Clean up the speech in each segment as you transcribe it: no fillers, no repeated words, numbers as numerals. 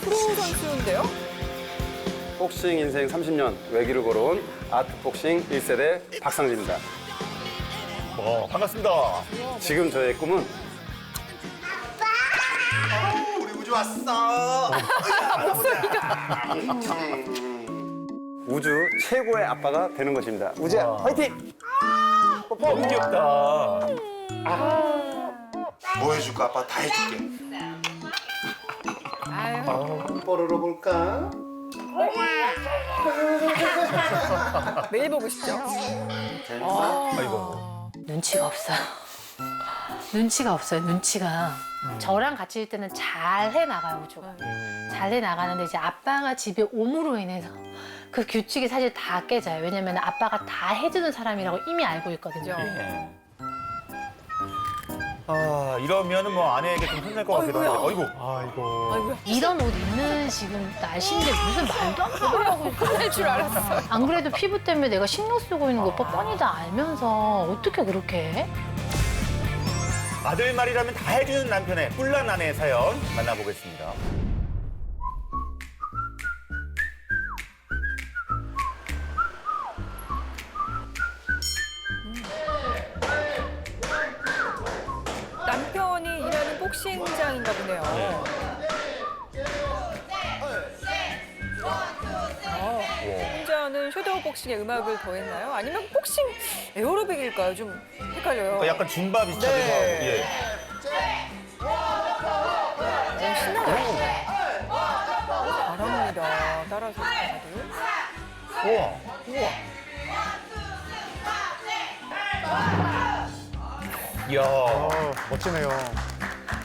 프로 선수인데요? 복싱 인생 30년 외길을 걸어온 아트복싱 1세대 박상진입니다. 반갑습니다. 지금 저의 꿈은 우리 우주 왔어. 우주 최고의 아빠가 되는 것입니다. 우주야, 화이팅! 너무 귀엽다. 뭐 해줄까? 아빠 다 해줄게. 아유, 뽀로로 볼까? 매일 보고 싶죠? 아이고. 눈치가 없어요. 눈치가 없어요, 눈치가. 저랑 같이 있을 때는 잘 해나가요, 우주가. 잘 해나가는데 이제 아빠가 집에 옴으로 인해서 그 규칙이 사실 다 깨져요. 왜냐면 아빠가 다 해주는 사람이라고 이미 알고 있거든요. 예. 아, 이러면은 뭐 아내에게 좀 혼날 것 같기도 한데. 아이고. 아이고. 아이고야. 이런 옷 입는 지금 날씨인데 무슨 말도 안 되고 하고 할 줄 알았어. 안 그래도 피부 때문에 내가 신경 쓰고 있는 거 오빠 뻔히 다 알면서 어떻게 그렇게 해? 아들 말이라면 다 해주는 남편의 뿔난 아내의 사연 만나보겠습니다. 남편이 일하는 복싱장인가 보네요. 혼자는 섀도우 복싱에 음악을 더했나요? 아니면 복싱 에어로빅일까요? 좀 헷갈려요. 그러니까 약간 줌바 비슷하기도 네. 하고. 예. 잘합니다. 따라서 다들. 우와. 이야. 멋지네요.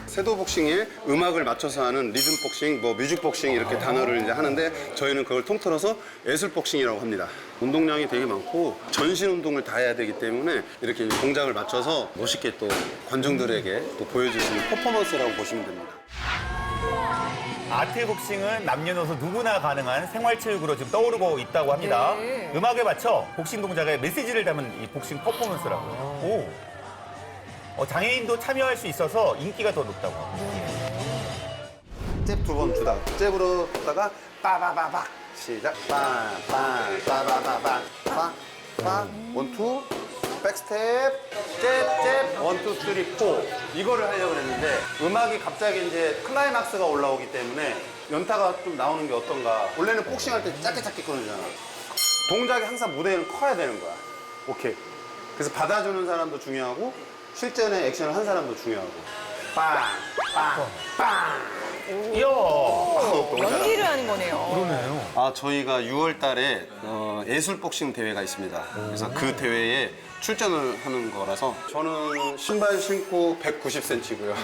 섀도우 복싱에 음악을 맞춰서 하는 리듬 복싱, 뮤직 복싱 이렇게 단어를 이제 하는데 저희는 그걸 통틀어서 예술 복싱이라고 합니다. 운동량이 되게 많고 전신 운동을 다 해야 되기 때문에 이렇게 동작을 맞춰서 멋있게 또 관중들에게 또 보여줄 수 있는 퍼포먼스라고 보시면 됩니다. 아트복싱은 남녀노소 누구나 가능한 생활체육으로 지금 떠오르고 있다고 합니다. 네. 음악에 맞춰 복싱 동작에 메시지를 담은 이 복싱 퍼포먼스라고요. 오. 장애인도 참여할 수 있어서 인기가 더 높다고 합니다. 잽 두 번 주다가 잽으로 줬다가 빠바바박 시작 빠빠빠바바박 원투 백스텝 잽잽 원투 쓰리 포 이거를 하려고 했는데 음악이 갑자기 이제 클라이막스가 올라오기 때문에 연타가 좀 나오는 게 어떤가. 원래는 복싱할 때 짧게 끊어주잖아. 동작이 항상 무대에는 커야 되는 거야. 오케이. 그래서 받아주는 사람도 중요하고 실전에 액션을 한 사람도 중요하고 빵빵빵 이야. 연기를 하는 거네요. 저희가 6월 달에 예술 복싱 대회가 있습니다. 그래서 그 대회에 출전을 하는 거라서 저는 신발 신고 190cm고요.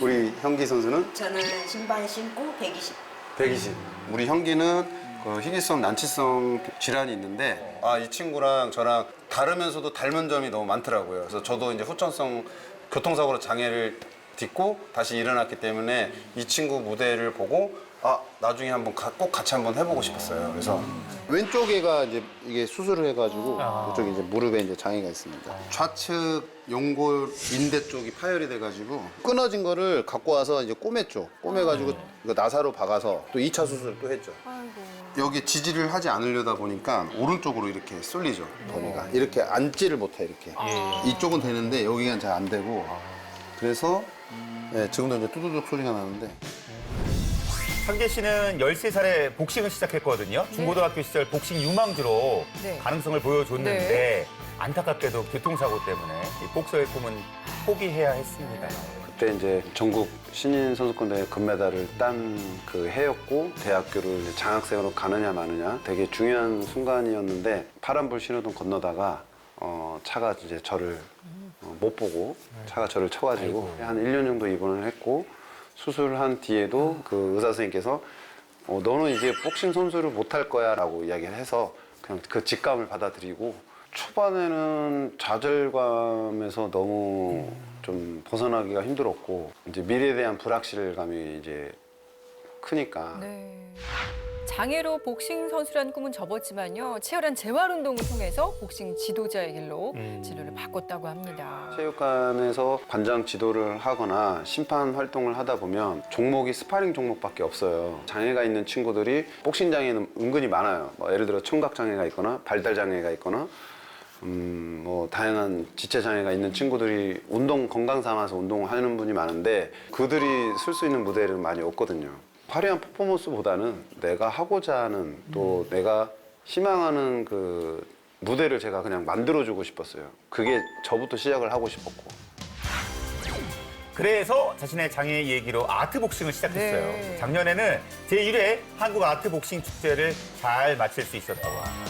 우리 현기 선수는 저는 신발 신고 120. 120. 우리 현기는 희귀성 난치성 질환이 있는데 이 친구랑 저랑 다르면서도 닮은 점이 너무 많더라고요. 그래서 저도 이제 후천성 교통사고로 장애를 딛고 다시 일어났기 때문에 이 친구 무대를 보고 나중에 한번 꼭 같이 한번 해보고 싶었어요. 그래서 왼쪽에가 이제 이게 수술을 해가지고 이쪽에 이제 무릎에 이제 장애가 있습니다. 좌측 용골 인대 쪽이 파열이 돼가지고 끊어진 거를 갖고 와서 이제 꼬맸죠. 꼬매가지고 이거 나사로 박아서 또 2차 수술을 또 했죠. 여기 지지를 하지 않으려다 보니까 오른쪽으로 이렇게 쏠리죠. 범위가 이렇게 앉지를 못해 이렇게. 이쪽은 되는데 여기가 잘 안 되고 그래서 지금도 이제 뚜두둑 소리가 나는데. 상재 씨는 13살에 복싱을 시작했거든요. 중고등학교 시절 복싱 유망주로 네. 가능성을 보여줬는데 안타깝게도 교통사고 때문에 이 복서의 꿈은 포기해야 했습니다. 그때 이제 전국 신인 선수권 대회 금메달을 딴 그 해였고 대학교를 이제 장학생으로 가느냐 마느냐 되게 중요한 순간이었는데 파란불 신호등 건너다가 차가 이제 저를 못 보고 차가 저를 쳐가지고 한 1년 정도 입원을 했고 수술한 뒤에도 그 의사 선생님께서 너는 이제 복싱 선수를 못 할 거야 라고 이야기를 해서 그냥 그 직감을 받아들이고 초반에는 좌절감에서 너무 좀 벗어나기가 힘들었고 이제 미래에 대한 불확실감이 이제 크니까 네. 장애로 복싱 선수라는 꿈은 접었지만요. 치열한 재활 운동을 통해서 복싱 지도자의 길로 진로를 바꿨다고 합니다. 체육관에서 관장 지도를 하거나 심판 활동을 하다 보면 종목이 스파링 종목밖에 없어요. 장애가 있는 친구들이 복싱 장애는 은근히 많아요. 뭐 예를 들어 청각 장애가 있거나 발달 장애가 있거나 뭐 다양한 지체 장애가 있는 친구들이 운동 건강 삼아서 운동을 하는 분이 많은데 그들이 쓸 수 있는 무대는 많이 없거든요. 화려한 퍼포먼스보다는 내가 하고자 하는 또 내가 희망하는 그 무대를 제가 그냥 만들어주고 싶었어요. 그게 저부터 시작을 하고 싶었고. 그래서 자신의 장애 얘기로 아트복싱을 시작했어요. 네. 작년에는 제1회 한국 아트복싱 축제를 잘 마칠 수 있었다고 합니다.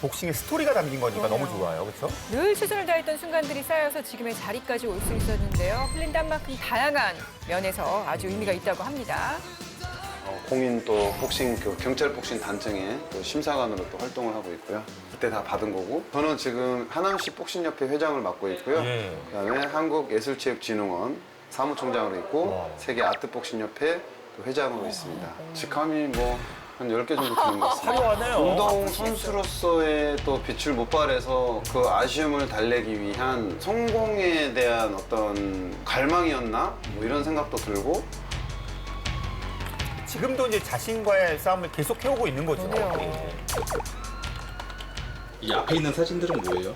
복싱의 스토리가 담긴 거니까 너무 좋아요. 그렇죠? 늘 최선을 다했던 순간들이 쌓여서 지금의 자리까지 올 수 있었는데요. 흘린단 만큼 다양한 면에서 아주 의미가 있다고 합니다. 공인 또 복싱 경찰 복싱 단청에 또 심사관으로 또 활동을 하고 있고요. 그때 다 받은 거고. 저는 지금 하남시 복싱협회 회장을 맡고 있고요. 예. 그다음에 한국예술체육진흥원 사무총장으로 있고 세계 아트복싱협회 또 회장으로 있습니다. 직함이 뭐 한 10개 정도 되는 것 같습니다. 화려하네요. 운동 선수로서의 또 빛을 못 발해서 그 아쉬움을 달래기 위한 성공에 대한 어떤 갈망이었나? 뭐 이런 생각도 들고. 지금도 이제 자신과의 싸움을 계속 해오고 있는 거죠. 그러네요. 이 앞에 있는 사진들은 뭐예요?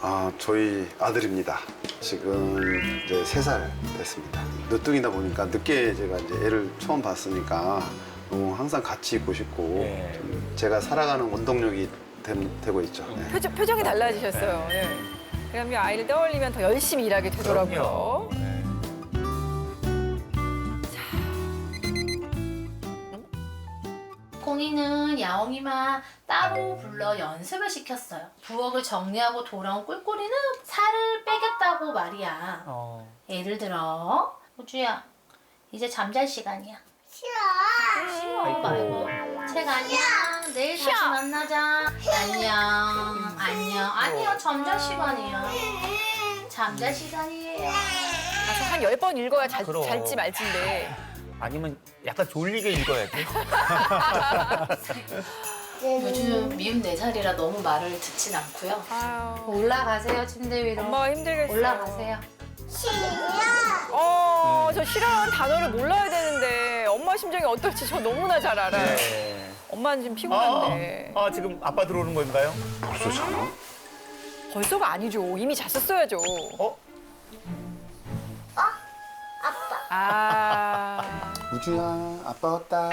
아, 저희 아들입니다. 지금 이제 3살 됐습니다. 늦둥이다 보니까 늦게 제가 이제 애를 처음 봤으니까 너무 항상 같이 있고 싶고 네. 좀 제가 살아가는 원동력이 되고 있죠. 네. 표정이 달라지셨어요. 네. 그러면 아이를 떠올리면 더 열심히 일하게 되더라고요. 그럼요. 네. 콩이는 야옹이만 따로 불러 연습을 시켰어요. 부엌을 정리하고 돌아온 꿀꿀이는 살을 빼겠다고 말이야. 예를 들어, 우주야, 이제 잠잘 시간이야. 싫어 말고 책 안녕, 내일 다시 만나자. 안녕, 잠잘 시간이야. 잠잘 시간이에요. 가서 한 10번 읽어야 그럼. 잘지 말지인데. 아니면 약간 졸리게 읽어야지. 요즘 미운 4살이라 너무 말을 듣진 않고요. 아유, 올라가세요, 침대 위로. 엄마가 힘들겠어요. 올라가세요. 저 싫어하는 단어를 몰라야 되는데 엄마 심정이 어떨지 저 너무나 잘 알아요. 네. 엄마는 지금 피곤한데. 지금 아빠 들어오는 건가요? 벌써 자나? 벌써가 아니죠. 이미 잤었어야죠. 아, 우주야, 아빠 왔다.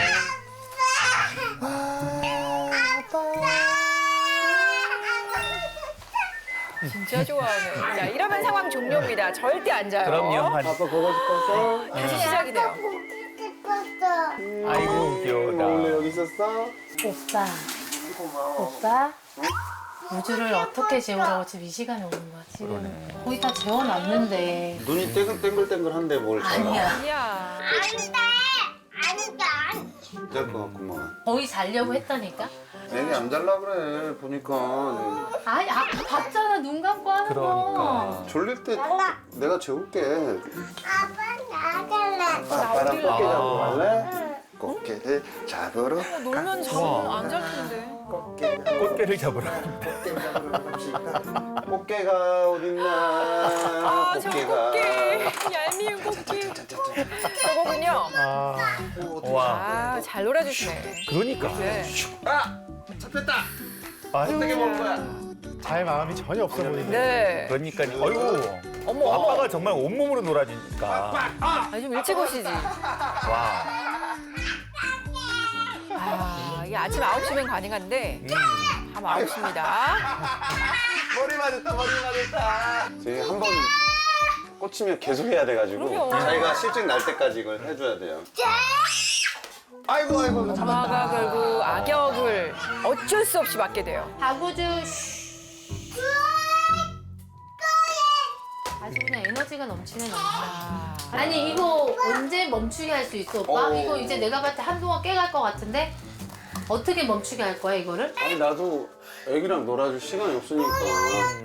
진짜 좋아하네. 자, 이러면 상황 종료입니다. 절대 안 자요. 그럼요. 아빠 보고 싶었어? 다시 시작이 돼요. 아이고 귀여워다. 원래 여기 있었어? 오빠? 우주를 어떻게 재우라고 지금 이 시간에 오는 거야? 지금 거의 다 재워놨는데. 눈이 땡글땡글한데 뭘 잘. 아니야. 아니야. 잘 것 같구만. 거의 자려고 했다니까? 애기 안 잘라 그래, 보니까. 아니, 아까 봤잖아. 눈 감고 하는 거. 그러니까. 졸릴 때 내가 재울게. 나 아빠랑 어딜 꽃게 가? 잡으러 갈래? 꽃게 잡으러 놀면 잠 안 잘 텐데. 꽃게를 잡으러. 꽃게가 어딨나? 아, 저 꽃게. 얄미운 꽃게. 저거군요. 와. 아, 잘 놀아주시네. 그러니까. 네. 잡혔다. 어떻게 먹은 거야? 잘 마음이 전혀 없어 보이네. 네. 그러니까. 어이구. 어머, 아빠가 정말 온몸으로 놀아주니까. 아니, 좀 일찍 오시지. 와. 아, 이게 아침 9시면 가능한데, 밤 9시입니다. 머리 맞았다. 저희 한 번 꽂히면 계속 해야 돼가지고 그럼요. 자기가 실증 날 때까지 이걸 해줘야 돼요. 아이고. 엄마가 결국 악역을 어쩔 수 없이 맡게 돼요. 박우주, 아주 그냥 에너지가 넘치는 남자. 아니, 이거 언제 멈추게 할 수 있어, 오빠? 이거 이제 내가 봤을 때 한동안 깨갈 것 같은데? 어떻게 멈추게 할 거야, 이거를? 아니 나도 애기랑 놀아줄 시간이 없으니까.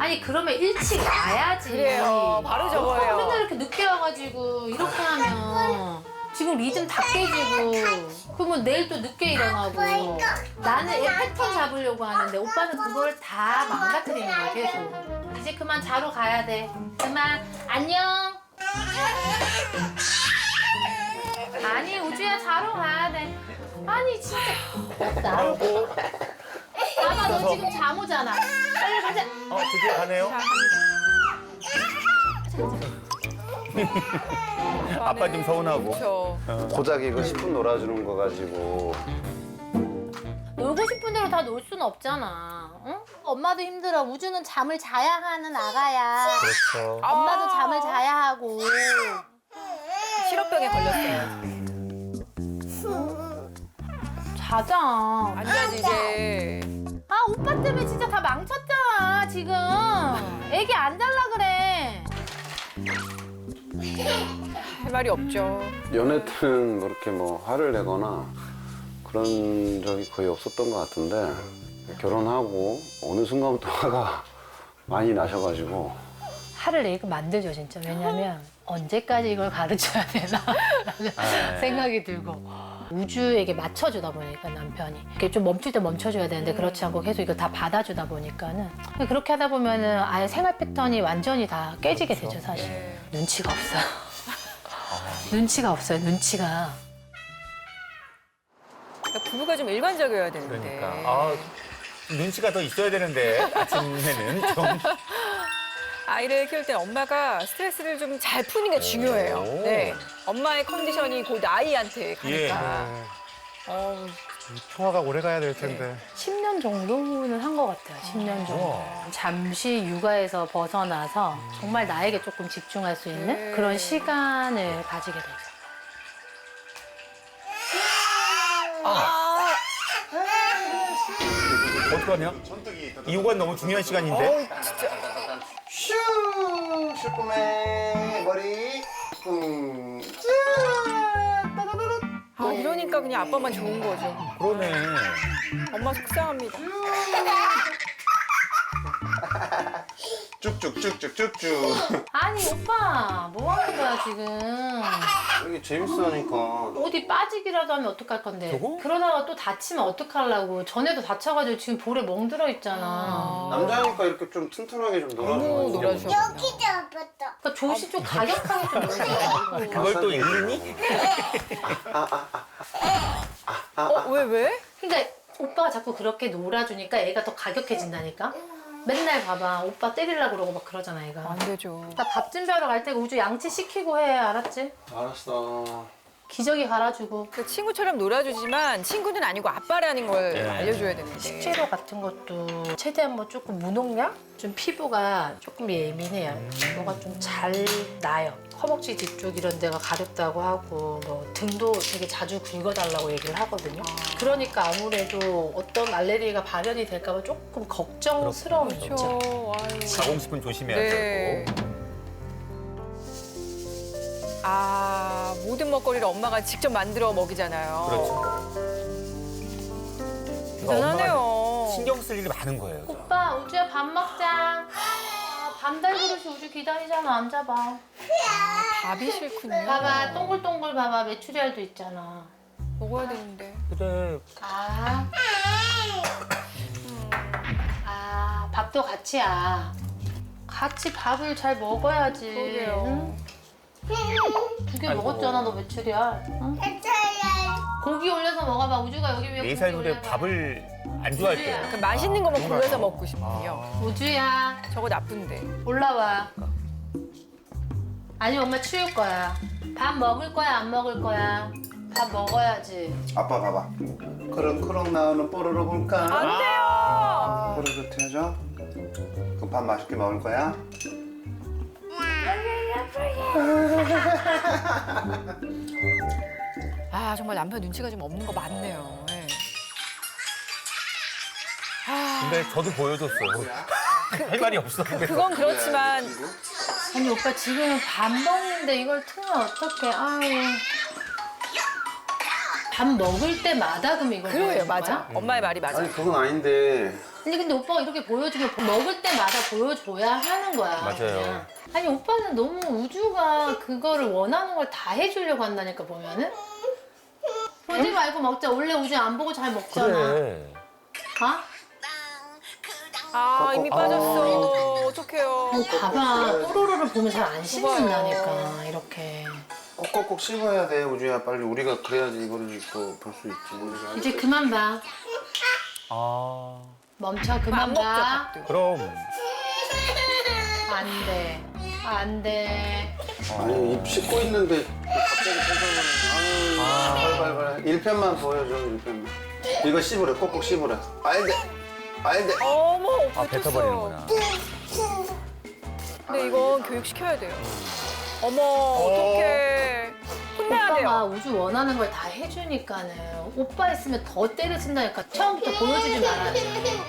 아니, 그러면 일찍 와야지. 그래요. 바로 저거예요. 맨날 이렇게 늦게 와가지고 이렇게 하면 지금 리듬 다 깨지고 그러면 내일 또 늦게 일어나고 나는 얘 패턴 잡으려고 하는데 오빠는 그걸 다 망가뜨리는 거야 계속. 이제 그만 자러 가야 돼. 그만 안녕. 아니 우주야 자러 가야 돼. 아니 진짜 나로 봐봐 너 지금 잠 오잖아. 빨리 가자. 드디어 가네요. 아빠 좀 서운하고. 그렇죠. 고작 이거 10분 놀아주는 거 가지고 놀고 싶은 대로 다 놀 수는 없잖아. 응? 엄마도 힘들어. 우주는 잠을 자야 하는 아가야. 그렇죠. 엄마도 잠을 자야 하고. 실업병에 걸렸어요. 자자. 안 자지 이제. 아 오빠 때문에 진짜 다 망쳤잖아 지금. 애기 안 잘라 그래. 할 말이 없죠. 연애 때는 그렇게 뭐 화를 내거나 그런 적이 거의 없었던 것 같은데 결혼하고 어느 순간부터 화가 많이 나셔가지고 화를 내게 만들죠 진짜. 왜냐면 언제까지 이걸 가르쳐야 되나 라는 생각이 들고. 우주에게 맞춰주다 보니까 남편이 이렇게 좀 멈출 때 멈춰줘야 되는데 그렇지 않고 계속 이걸 다 받아주다 보니까는 그렇게 하다 보면은 아예 생활 패턴이 완전히 다 깨지게 되죠 사실. 네. 눈치가 없어요. 눈치가 없어요 눈치가. 그러니까 부부가 좀 일관적이어야 되는데. 그러니까 눈치가 더 있어야 되는데 아침에는 좀. 아이를 키울 때 엄마가 스트레스를 좀 잘 푸는 게 중요해요. 오. 네. 엄마의 컨디션이 곧 아이한테 예. 가니까. 어우, 평화가 오래 가야 될 텐데. 10년 정도는 한 것 같아요. 10년 정도. 잠시 육아에서 벗어나서 정말 나에게 조금 집중할 수 있는 네. 그런 시간을 가지게 되죠. 어떡하냐? 이 요가 너무 중요한 시간인데. 슈 슈퍼맨 머리 아, 이러니까 그냥 아빠만 좋은 거죠. 그러네. 엄마 속상합니다. 쭉쭉쭉쭉쭉쭉. 아니 오빠 뭐 하는 거야 지금. 이게 재밌으니까 어디 빠지기라도 하면 어떡할 건데. 저거? 그러다가 또 다치면 어떡하려고. 전에도 다쳐가지고 지금 볼에 멍들어 있잖아. 남자니까 이렇게 좀 튼튼하게 좀 너무 놀아주고 놀아주셨구나. 그러니까 조시 좀 가격하게 좀 놀아줘. 그걸 또 일리니? 왜? 그러니까 오빠가 자꾸 그렇게 놀아주니까 애가 더 가격해진다니까. 맨날 봐봐 오빠 때리려고 그러고 막 그러잖아 애가. 안 되죠. 나 밥 준비하러 갈 때가 우주 양치 시키고 해 알았지? 알았어. 기저귀 갈아주고. 그 친구처럼 놀아주지만 친구는 아니고 아빠라는 걸 네. 알려줘야 되는데. 식재료 같은 것도 최대한 뭐 조금 무농약? 좀 피부가 조금 예민해요. 뭐가 좀 잘 나요. 허벅지 뒤쪽 이런 데가 가렵다고 하고 뭐 등도 되게 자주 긁어달라고 얘기를 하거든요. 그러니까 아무래도 어떤 알레르기가 발현이 될까 봐 조금 걱정스러움이 있죠. 그렇죠. 아유. 가공식품 조심해야죠. 네. 아, 모든 먹거리를 엄마가 직접 만들어 먹이잖아요. 그렇죠. 대단하네요. 신경 쓸 일이 많은 거예요. 오빠 우주야 밥 먹자. 반달 그릇이 우주 기다리잖아. 앉아봐. 밥이 싫군요. 봐봐 동글동글 봐봐 메추리알도 있잖아. 먹어야 되는데. 그래. 밥도 같이야. 같이 밥을 잘 먹어야지. 그러게요. 응? 두 개 아이고. 먹었잖아 너 메추리알. 응? 고기 올려서 먹어봐. 우주가 여기 위에 4살 고기 무대 올려봐. 밥을 안 좋아할게요. 그 맛있는 거만 골라서 먹고 싶군요. 우주야 저거 나쁜데. 올라와. 아니 엄마 치울 거야. 밥 먹을 거야 안 먹을 거야? 밥 먹어야지. 아빠 봐봐. 크렁크렁 나오는 뽀로로 볼까? 안 돼요. 뽀로로 해줘. 그럼 밥 맛있게 먹을 거야? 아, 정말 남편 눈치가 좀 없는 거 맞네요. 네. 아, 근데 저도 보여줬어요. 할 말이 없어. 그건 그렇지만 아니 오빠 지금 밥 먹는데 이걸 틀면 어떡해. 아유. 밥 먹을 때마다 그럼 이걸 그래요, 보여줄 맞아. 거야? 엄마의 말이 맞아. 아니 그건 아닌데 아니 근데 오빠가 이렇게 보여주면 먹을 때마다 보여줘야 하는 거야. 맞아요. 그냥. 아니 오빠는 너무 우주가 그거를 원하는 걸 다 해주려고 한다니까 보면은. 보지 말고 먹자. 원래 우주 안 보고 잘 먹잖아. 그래. 아? 아, 이미 빠졌어. 어떡해요. 아니, 봐봐. 뽀로로를 보면 잘 안 씹는다니까 이렇게. 꼭꼭꼭 씹어야 돼 우주야. 빨리 우리가 그래야지 이거를 또 볼 수 있지. 이제 그만 봐. 아. 멈춰 안 그만 먹죠, 봐. 밥도. 그럼. 안 돼. 안 돼. 아니 입 씻고 있는데 갑자기 생각나는. 발발발. 1편만 보여줘 1편만. 이거 씹으래. 꼭꼭 씹으래. 알돼. 알돼. 어머, 아, 뱉었어. 뱉어버리는구나. 근데 이건 교육시켜야 돼요. 어머, 어떡해. 혼내야 오빠가 돼요. 우주 원하는 걸 다 해주니까는 오빠 있으면 더 때려친다니까 처음부터 보여주지 말아야지.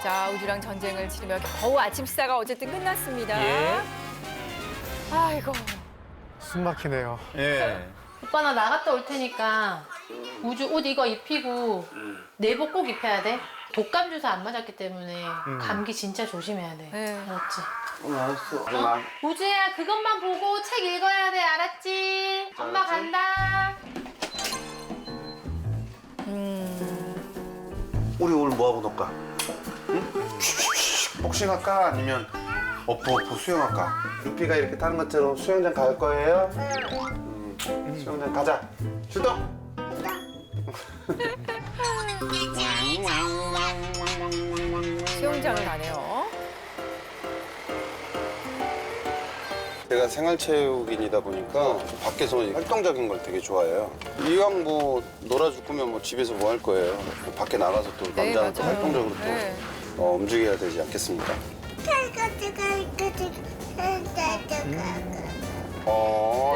자, 우주랑 전쟁을 치르며 겨우 아침 식사가 어쨌든 끝났습니다. 예. 아이고. 숨 막히네요. 예. 오빠 나 나갔다 올 테니까 우주 옷 이거 입히고 내복 꼭 입혀야 돼. 독감 주사 안 맞았기 때문에 감기 진짜 조심해야 돼. 네. 알았지? 알았어. 우주야 그것만 보고 책 읽어야 돼. 알았지? 엄마 간다. 우리 오늘 뭐 하고 놀까? 응? 복싱할까? 아니면 어프 수영할까? 루피가 이렇게 타는 것처럼 수영장 갈 거예요? 수영장 가자. 출동. 수영장을 가네요. 제가 생활체육인이다 보니까 밖에서 활동적인 걸 되게 좋아해요. 이왕 뭐 놀아줄 거면 뭐 집에서 뭐 할 거예요. 밖에 나가서 또 네, 남자는 또 맞아요. 활동적으로 또 네. 움직여야 되지 않겠습니까?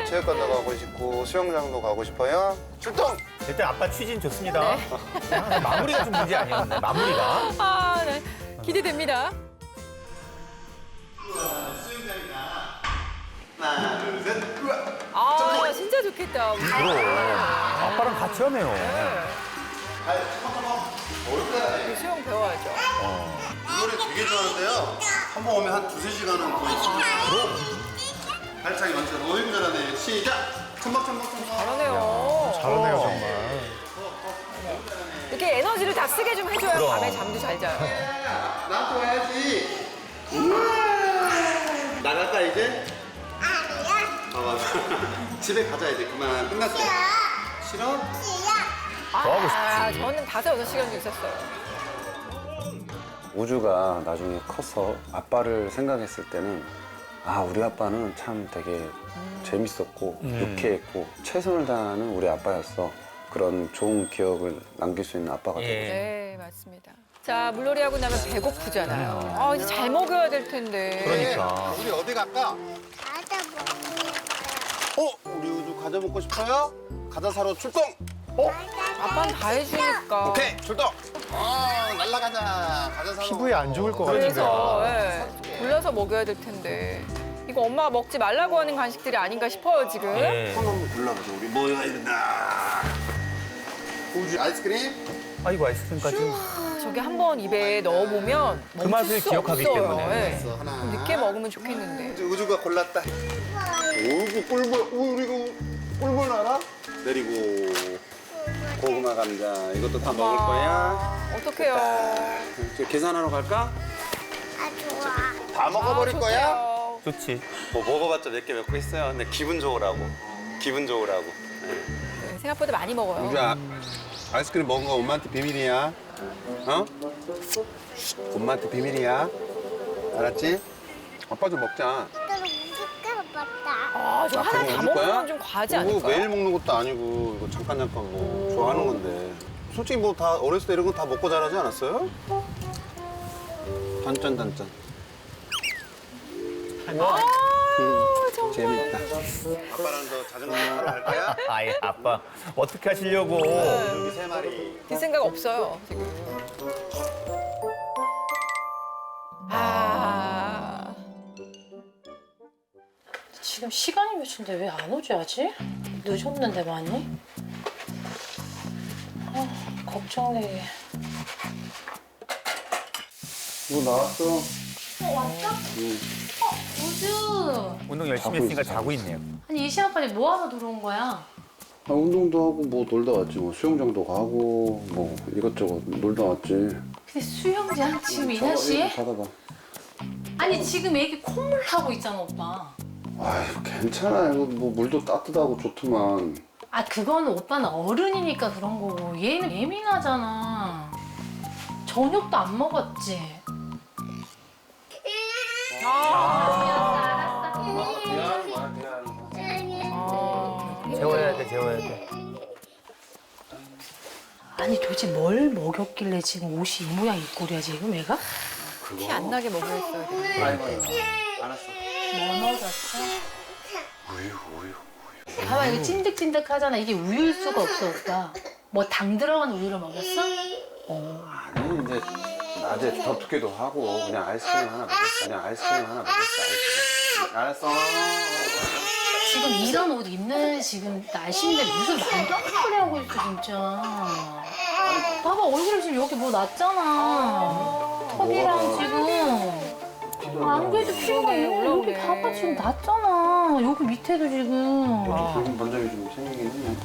체육관도 가고 싶고 수영장도 가고 싶어요. 출동! 일단 아빠 취진 좋습니다. 아, 마무리가 좀 문제 아니었네. 마무리가. 아, 네. 기대됩니다. 하나, 둘, 셋. 아, 진짜 좋겠다. 우주. 그럼. 아빠랑 같이 하네요. 우리 수영 배워야죠. 이 노래 되게 좋아하는데요. 한 번 오면 한 두세 시간은 거의 있습니다. 발차기 완전 너무 잘하네. 시작! 첨박첨박첨박. 잘하네요. 잘하네요 정말. 이렇게 에너지를 다 쓰게 좀 해줘야 그럼. 밤에 잠도 잘 자요. 나한테 와야지. 나갈까 이제? 아니야. 집에 가자 이제 그만 끝났어. 싫어? 더 하고 아, 싶지. 저는 5-6시간도 있었어요. 우주가 나중에 커서 아빠를 생각했을 때는 아 우리 아빠는 참 되게 재밌었고 유쾌했고 최선을 다하는 우리 아빠였어. 그런 좋은 기억을 남길 수 있는 아빠가 되고 예. 네, 맞습니다. 자, 물놀이 하고 나면 배고프잖아요. 아, 이제 잘 먹어야 될 텐데. 그러니까. 우리 어디 갈까? 우리 우주 과자 먹고 싶어요? 과자 사러 출동! 아빠는 다 해주니까. 오케이 출동! 날라가자. 과자 사러. 피부에 안 좋을 것 그래서 같은데. 예, 골라서 먹여야 될 텐데. 이거 엄마가 먹지 말라고 하는 간식들이 아닌가 싶어요, 지금. 예. 손 한번 골라보자. 우리 뭐 해야 된다. 우주 아이스크림? 아이고 아이스크림까지. 저게 한번 입에 넣어보면 그 멈출 맛을 수 기억하기 없어요. 때문에. 예. 하나. 좀 늦게 먹으면 좋겠는데. 우주가 골랐다. 우주 꿀벌. 우리 이거 꿀벌 알아? 내리고 고구마 감자 이것도 다 먹을 거야. 어떡해요. 이제 계산하러 갈까? 좋아. 다 먹어버릴 아, 거야? 좋대요. 좋지. 뭐 먹어봤자 몇 개 먹고 있어요. 근데 기분 좋으라고. 기분 좋으라고. 네, 생각보다 많이 먹어요. 우주야, 아이스크림 먹은 거 엄마한테 비밀이야. 어? 엄마한테 비밀이야. 알았지? 아빠 좀 먹자. 아, 저 하나 그거 다 먹을 거야? 먹으면 좀 과하지 이거 않을까요? 매일 먹는 것도 아니고 이거 잠깐 뭐 좋아하는 건데. 솔직히 뭐 다 어렸을 때 이런 거 다 먹고 자라지 않았어요? 단짠. 아, 정말. 재밌다. 아빠랑 너 자전거 타러 갈 거야? 아예 아빠 어떻게 하시려고. 여기 3마리. 들 생각 없어요, 지금. 아, 지금 시간이 몇인데 왜 안 오지 아직? 늦었는데 많이? 아, 걱정되게. 뭐 나왔어? 왔어? 우주. 운동 열심히 했으니까 자고 있네요. 아니 이 시간까지 뭐 하러 들어온 거야? 아, 운동도 하고 뭐 놀다 왔지. 뭐 수영장도 가고 뭐 이것저것 놀다 왔지. 근데 수영장 지금 이 날씨에? 받아봐. 아니 지금 애기 콧물 나고 있잖아 오빠. 아유 괜찮아. 이거 뭐 물도 따뜻하고 좋더만. 아 그거는 오빠는 어른이니까 그런 거고 얘는 예민하잖아. 저녁도 안 먹었지. 재워야 돼, 재워야 돼. 아니 도대체 뭘 먹였길래 지금 옷이 이 모양 이 꼴이야 지금 애가? 티 안 나게 먹어야겠어야 돼. 뭐 넣어줬어? 우유. 봐봐 이거 찐득찐득하잖아. 이게 우유일 수가 없어 오빠. 뭐 당 들어간 우유를 먹였어? 아니 이제 낮에 덮기도 하고 그냥 아이스크림 하나 먹었어. 아이스크림. 알았어. 지금 이런 옷 입는 지금 날씨인데 무슨 말도 안 되는 소리 하고 있어 진짜. 봐봐 얼굴에 지금 여기 뭐 났잖아. 턱이랑 지금. 안 그래도 피부가 여기 봐봐 지금 났잖아. 여기 밑에도 지금. 조금 번점이 좀 생기긴 해.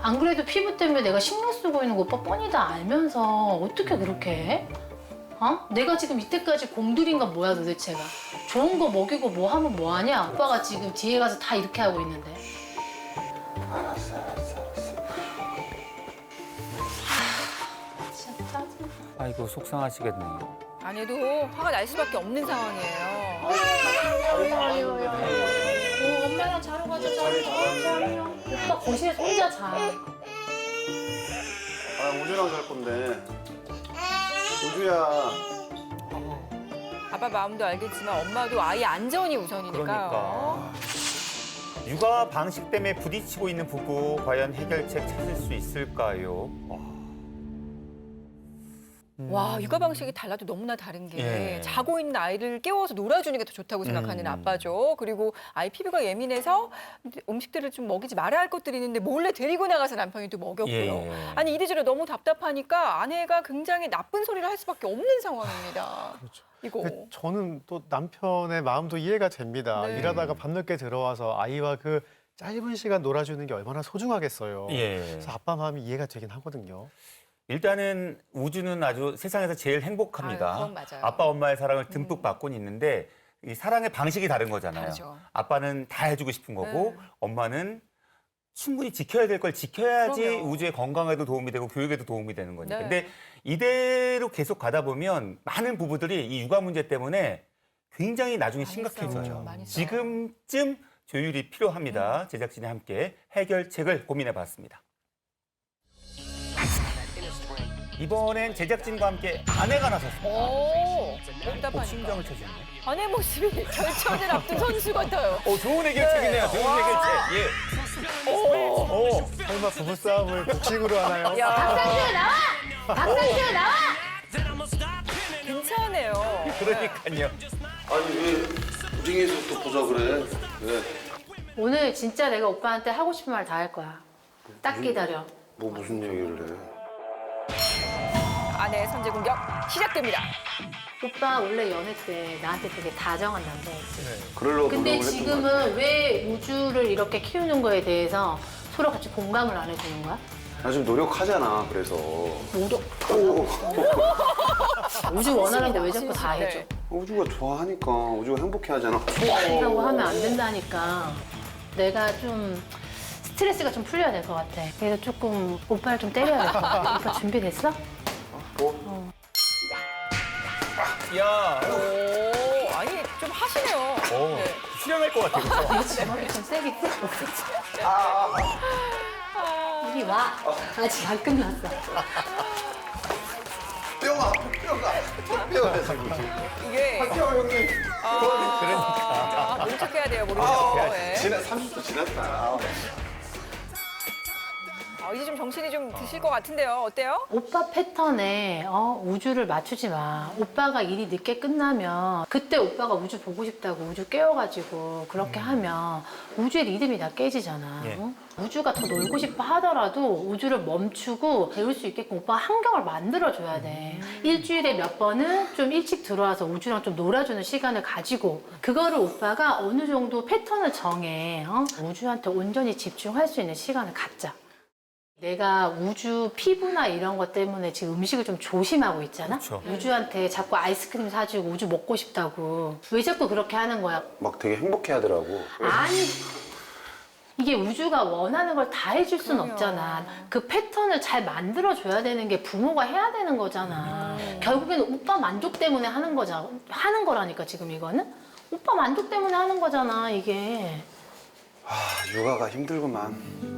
안 그래도 피부 때문에 내가 신경 쓰고 있는 거 오빠 뻔히 다 알면서 어떻게 그렇게 해? 어? 내가 지금 이때까지 곰돌인가 뭐야 도대체가. 좋은 거 먹이고 뭐 하면 뭐하냐? 오빠가 지금 뒤에 가서 다 이렇게 하고 있는데. 알았어. 진짜 짜증나. 아이고, 속상하시겠네요. 아내도 화가 날 수밖에 없는 상황이에요. 오, 엄마랑 자러 가자, 자러. 오빠 거실에서 혼자 자. 아 우주랑 잘 건데. 우주야. 아빠 마음도 알겠지만 엄마도 아이 안전이 우선이니까요. 그러니까. 육아 방식 때문에 부딪히고 있는 부부, 과연 해결책 찾을 수 있을까요? 와, 육아 방식이 달라도 너무나 다른 게 예. 자고 있는 아이를 깨워서 놀아주는 게 더 좋다고 생각하는 아빠죠. 그리고 아이 피부가 예민해서 음식들을 좀 먹이지 말아야 할 것들이 있는데 몰래 데리고 나가서 남편이 또 먹였고요. 예. 아니 이래저래 너무 답답하니까 아내가 굉장히 나쁜 소리를 할 수밖에 없는 상황입니다. 이거. 근데 저는 또 남편의 마음도 이해가 됩니다. 네. 일하다가 밤늦게 들어와서 아이와 그 짧은 시간 놀아주는 게 얼마나 소중하겠어요. 예. 그래서 아빠 마음이 이해가 되긴 하거든요. 일단은 우주는 아주 세상에서 제일 행복합니다. 아유, 그건 맞아요. 아빠, 엄마의 사랑을 듬뿍 받고는 있는데 이 사랑의 방식이 다른 거잖아요. 다르죠. 아빠는 다 해주고 싶은 거고 네. 엄마는 충분히 지켜야 될 걸 지켜야지 그럼요. 우주의 건강에도 도움이 되고 교육에도 도움이 되는 거니까. 네. 근데 이대로 계속 가다 보면 많은 부부들이 이 육아 문제 때문에 굉장히 나중에 많이 심각해져요. 싸우죠. 많이 싸워요. 지금쯤 조율이 필요합니다. 제작진이 함께 해결책을 고민해 봤습니다. 이번엔 제작진과 함께 아내가 나섰습니다. 오, 복심정을 답답하니까. 찾았네. 아내 모습이 결전을 앞둔 선수 같아요. 좋은 해결책이네요. 좋은 해결책. 예. 오. 설마 부부싸움을 복싱으로 하나요? 야, 박상수 나와! 박상수 나와! 괜찮네요. 그러니까요. 아니 왜 우징에서 또 보자 그래? 왜? 오늘 진짜 내가 오빠한테 하고 싶은 말 다 할 거야. 딱 기다려. 뭐 무슨 얘기를 해? 아내의 선제 공격 시작됩니다. 오빠 원래 연애 때 나한테 되게 다정한 남자였지. 그러려고 근데 노력을 했던 것 지금은 왜 우주를 이렇게 키우는 거에 대해서 서로 같이 공감을 안 해주는 거야? 같아. 나 지금 노력하잖아. 그래서. 우주 우주 원하는데 왜 자꾸 다 해줘? 네. 우주가 좋아하니까 우주가 행복해하잖아. 좋아한다고 하면 안 된다니까. 내가 좀 스트레스가 좀 풀려야 될 것 같아. 그래서 조금 오빠를 좀 때려야겠다. 오빠 준비됐어? 야. 오, 아니 좀 하시네요. 네. 수령할 것 같아. 그렇죠? 내 주먹을 좀 세게 뜯고 이리 와. 아직 안 끝났어. 뼈가 뼈가 이게 뼈 형님. 그러니까 모른 척해야 돼요. 모르죠. 네. 지나 30도 지났다. 이제 좀 정신이 좀 드실 것 같은데요. 어때요? 오빠 패턴에 우주를 맞추지 마. 오빠가 일이 늦게 끝나면 그때 오빠가 우주 보고 싶다고 우주 깨워가지고 그렇게 하면 우주의 리듬이 다 깨지잖아. 예. 어? 우주가 더 놀고 싶어 하더라도 우주를 멈추고 배울 수 있게끔 오빠가 환경을 만들어줘야 돼. 일주일에 몇 번은 좀 일찍 들어와서 우주랑 좀 놀아주는 시간을 가지고 그거를 오빠가 어느 정도 패턴을 정해. 우주한테 온전히 집중할 수 있는 시간을 갖자. 내가 우주 피부나 이런 것 때문에 지금 음식을 좀 조심하고 있잖아? 그렇죠. 우주한테 자꾸 아이스크림 사주고 우주 먹고 싶다고. 왜 자꾸 그렇게 하는 거야? 막 되게 행복해 하더라고. 아니, 이게 우주가 원하는 걸 다 해줄 순 없잖아. 그 패턴을 잘 만들어줘야 되는 게 부모가 해야 되는 거잖아. 결국에는 오빠 만족 때문에 하는 거라니까, 지금 이거는? 오빠 만족 때문에 하는 거잖아, 이게. 육아가 힘들구만.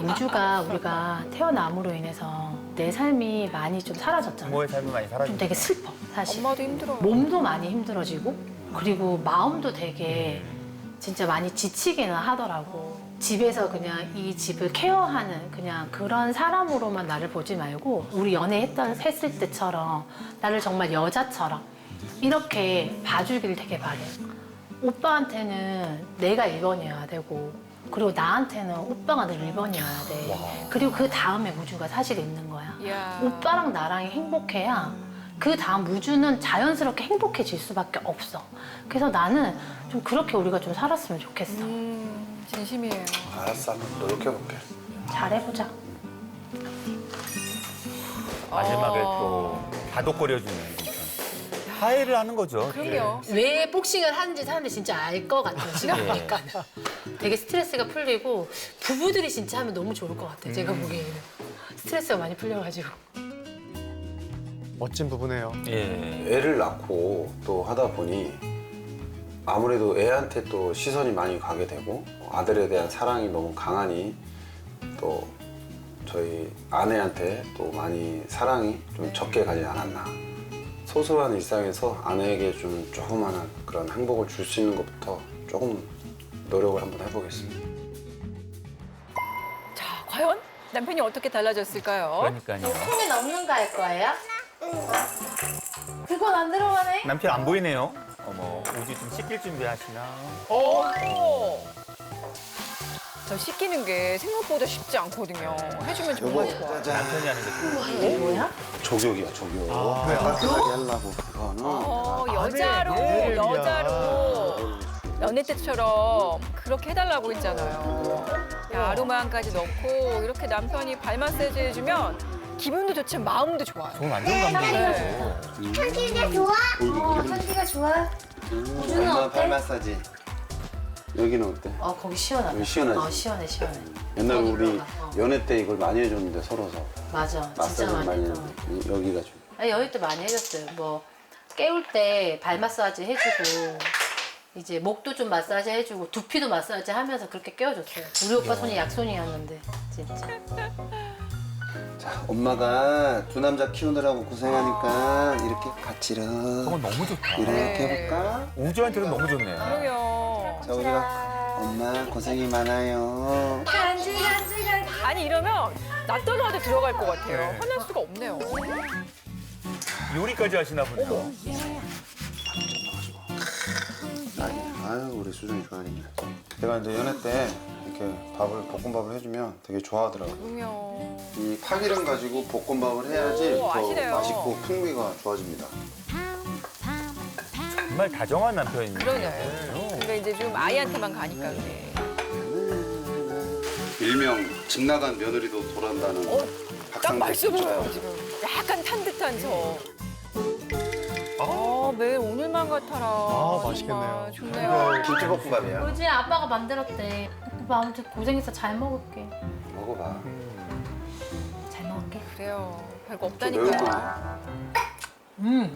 우주가 우리가 태어남으로 인해서 내 삶이 많이 좀 사라졌잖아. 부모의 삶을 많이 좀 살아주고. 되게 슬퍼, 사실. 엄마도 힘들어요. 몸도 많이 힘들어지고 그리고 마음도 되게 진짜 많이 지치기는 하더라고. 집에서 그냥 이 집을 케어하는 그냥 그런 사람으로만 나를 보지 말고 우리 했을 때처럼 나를 정말 여자처럼 이렇게 봐주길 되게 바래. 오빠한테는 내가 1번이어야 되고 그리고 나한테는 오빠가 늘 1번이어야 돼. 그리고 그 다음에 우주가 사실 있는 거야. 이야. 오빠랑 나랑 행복해야 그 다음 우주는 자연스럽게 행복해질 수밖에 없어. 그래서 나는 좀 그렇게 우리가 좀 살았으면 좋겠어. 진심이에요. 알았어, 한번 노력해볼게. 잘해보자. 마지막에 또 다독거려주는 남편. 화해를 하는 거죠. 그럼요. 왜 복싱을 하는지 사람들이 진짜 알 것 같아요. 지금 보니까 되게 스트레스가 풀리고 부부들이 진짜 하면 너무 좋을 것 같아요. 제가 보기에는 스트레스가 많이 풀려가지고. 멋진 부부네요. 예. 애를 낳고 또 하다 보니 아무래도 애한테 또 시선이 많이 가게 되고 아들에 대한 사랑이 너무 강하니 또 저희 아내한테 또 많이 사랑이 좀 적게 가지 않았나. 소소한 일상에서 아내에게 좀 조그마한 그런 행복을 줄 수 있는 것부터 조금 노력을 한번 해보겠습니다. 자, 과연 남편이 어떻게 달라졌을까요? 그러니까요. 통에 넣는 거 할 거예요? 그건 안 들어가네. 남편 안 보이네요. 어머, 우주 좀 씻길 준비하시나? 저 씻기는 게 생각보다 쉽지 않거든요. 해주면 정말 좋아. 남편이 하는 게. 이게 뭐야? 조격이야, 조격. 따뜻하게 하려고 그거는. 여자로, 네, 여자로. 연애 때처럼 그렇게 해달라고 했잖아요. 아로마까지 넣고 이렇게 남편이 발 마사지 해주면 기분도 좋지만 마음도 좋아요. 정말 완전 감동이죠. 향기가 좋아? 향기가 좋아? 우주는 엄마 어때? 발 마사지. 여기는 어때? 거기 시원하다. 여기 시원하지? 시원해, 시원해. 옛날에 거기 우리 들어가. 연애 때 이걸 많이 해줬는데 서로서 맞아, 진짜 마사지 많이 많이 했어. 했는데 여기가 좀. 여기 때 많이 해줬어요. 뭐 깨울 때 발 마사지 해주고 이제 목도 좀 마사지 해주고 두피도 마사지 하면서 그렇게 깨워줬어요. 우리 오빠 손이 약손이었는데 진짜. 자, 엄마가 두 남자 키우느라고 고생하니까 이렇게 같이 그건 너무 좋다. 이렇게 해볼까? 우주한테는 너무 좋네요. 그럼요. 자, 우리가 엄마 고생이 많아요. 아니 이러면 나 떠나도 들어갈 것 같아요. 네. 화날 수가 없네요. 요리까지 하시나 보네요. 아유, 우리 수정이 좋아하네. 제가 이제 연애 때 이렇게 볶음밥을 해주면 되게 좋아하더라고요. 그럼요. 이 파기름 가지고 볶음밥을 해야지 오, 더 아시네요. 맛있고 풍미가 좋아집니다. 정말 다정한 남편이네요. 그러네. 그러니까 이제 좀 아이한테만 가니까 그래. 일명 집 나간 며느리도 돌아온다는 딱 박상도 맛있어 보여요 지금. 약간 탄 듯한 저. 매일 오늘만 같아라. 맛있겠네요. 정말 좋네요. 김치볶음밥이야. 우지 아빠가 만들었대. 오빠 아무튼 고생해서 잘 먹을게. 먹어봐. 잘 먹을게. 그래요. 별거 좀 매울 없다니까요. 거네.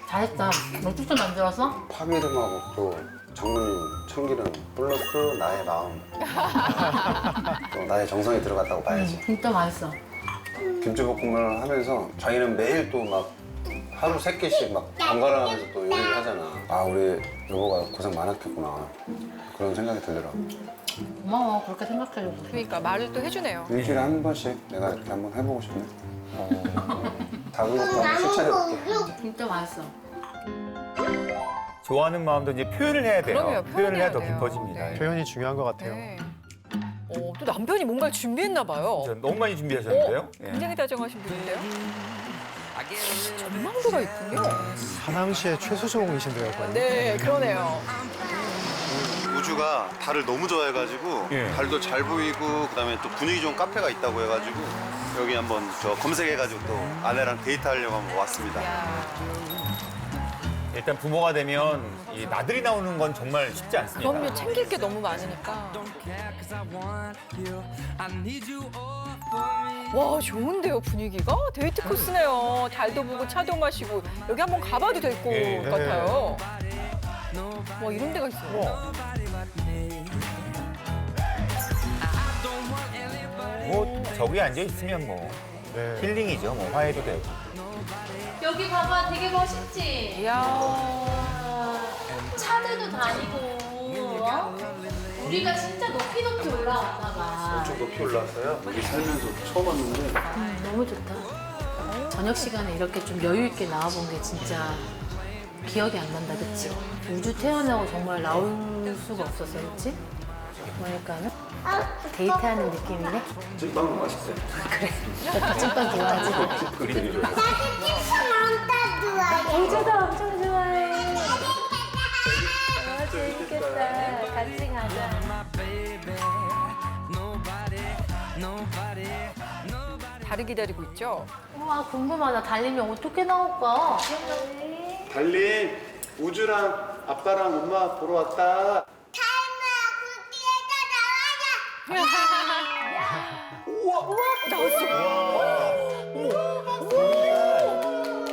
잘했다. 어떻게 만들었어? 파기름하고 또 장모님 참기름 플러스 나의 마음. 또 나의 정성이 들어갔다고 봐야지. 진짜 맛있어. 김치볶음을 하면서 자기는 매일 또 막 하루 3끼씩 막 번갈아가면서 또 요리를 하잖아. 아, 우리 여보가 고생 많았겠구나. 그런 생각이 들더라고. 고마워 그렇게 생각해줘서. 그러니까 말을 또 해주네요. 일주일에 한 번씩 내가 이렇게 한번 해보고 싶네. 작은 것도 한번 실천해볼게. 진짜 맛있어. 좋아하는 마음도 이제 표현을 해야 돼요. 그럼요, 표현을 해야 더 돼요. 깊어집니다. 네. 표현이 중요한 것 같아요. 네. 또 남편이 뭔가를 준비했나 봐요. 전 너무 많이 준비하셨는데요. 예. 굉장히 다정하신 분인데요. 전망도가 있군요. 하남시의 최수종이신데요, 거의. 네, 그러네요. 우주가 달을 너무 좋아해가지고 예. 달도 잘 보이고 그다음에 또 분위기 좋은 카페가 있다고 해가지고 여기 한번 저 검색해가지고 또 아내랑 데이트하려고 한번 왔습니다. 야, 일단 부모가 되면 이 나들이 나오는 건 정말 쉽지 않습니다. 그럼요. 챙길 게 너무 많으니까. 와, 좋은데요, 분위기가? 데이트 코스네요. 달도 보고 차도 마시고 여기 한번 가봐도 될 것 예. 같아요. 와, 이런 데가 있어요. 뭐 저기 앉아 있으면 뭐 네. 힐링이죠. 뭐 화해도 되고. 여기 봐봐 되게 멋있지? 이야. 차들도 다니고 어? 우리가 진짜 높이 올라왔나 봐. 높이 올라왔어요. 여기 살면서 처음 왔는데 너무 좋다. 저녁 시간에 이렇게 좀 여유 있게 나와본 게 진짜 기억이 안 난다, 그치? 우주 태어나고 정말 나올 수가 없었어, 그치? 그러니까는 데이트하는 느낌이네? 찐빵도 맛있대. 오빠 찐빵 좋아하지? 나도 tip스 많다 좋아해. 우주도 엄청 좋아해. 재밌겠다. 같이 가자. 달을 기다리고 있죠? 와, 궁금하다. 달리면 어떻게 나올까? 달님, 우주랑 아빠랑 엄마 보러 왔다.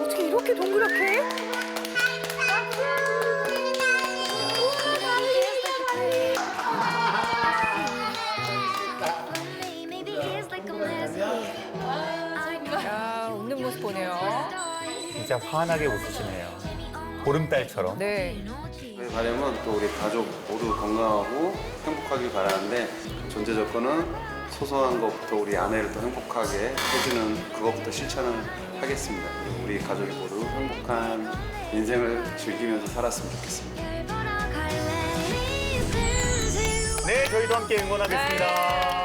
어떻게 이렇게 동그랗게? 야, 웃는 모습 보네요. 진짜 환하게 웃으시네요. 보름달처럼. 네. 저희 바람은 또 우리 가족 모두 건강하고 행복하길 바라는데 존재 조건은 소소한 것부터 우리 아내를 더 행복하게 해주는 그것부터 실천을 하겠습니다. 그리고 우리 가족이 모두 행복한 인생을 즐기면서 살았으면 좋겠습니다. 네, 저희도 함께 응원하겠습니다.